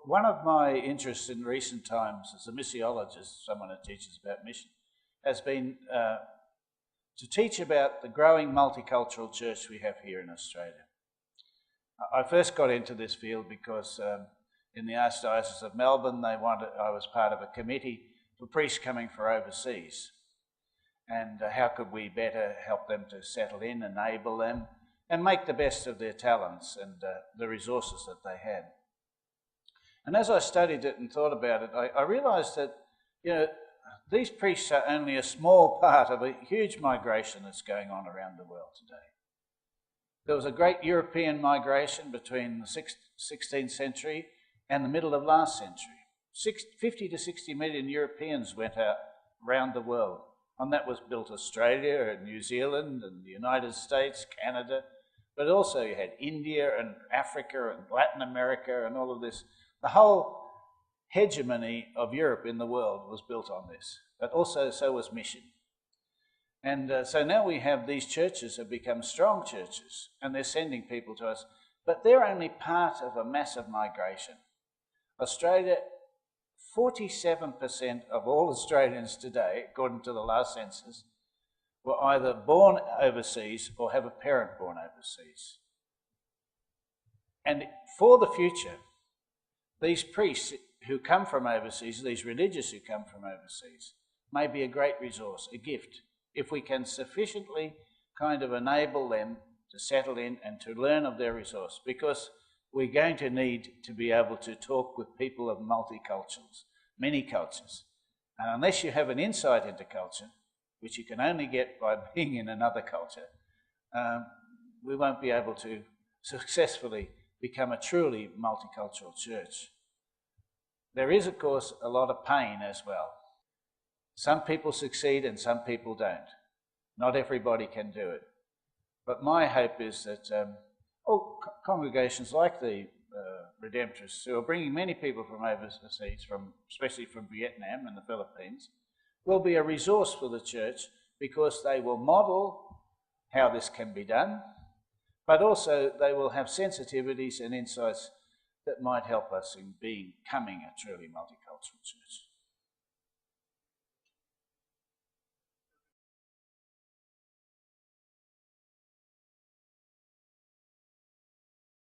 one of my interests in recent times as a missiologist, someone who teaches about mission, has been to teach about the growing multicultural church we have here in Australia. I first got into this field because in the Archdiocese of Melbourne, I was part of a committee for priests coming from overseas. And how could we better help them to settle in, enable them, and make the best of their talents and the resources that they had. And as I studied it and thought about it, I realised that, you know, these priests are only a small part of a huge migration that's going on around the world today. There was a great European migration between the 16th century and the middle of last century. 50 to 60 million Europeans went out around the world. And that was built Australia and New Zealand and the United States, Canada, but also you had India and Africa and Latin America and all of this. The whole hegemony of Europe in the world was built on this, but also so was mission. And so now we have these churches have become strong churches and they're sending people to us, but they're only part of a massive migration. Australia, 47% of all Australians today, according to the last census, were either born overseas or have a parent born overseas. And for the future, these priests who come from overseas, these religious who come from overseas, may be a great resource, a gift, if we can sufficiently kind of enable them to settle in and to learn of their resource, because we're going to need to be able to talk with people of multicultures, many cultures. And unless you have an insight into culture, which you can only get by being in another culture, we won't be able to successfully become a truly multicultural church. There is, of course, a lot of pain as well. Some people succeed and some people don't. Not everybody can do it. But my hope is that congregations like the Redemptorists, who are bringing many people from overseas, especially from Vietnam and the Philippines, will be a resource for the church because they will model how this can be done, but also they will have sensitivities and insights that might help us in becoming a truly multicultural church.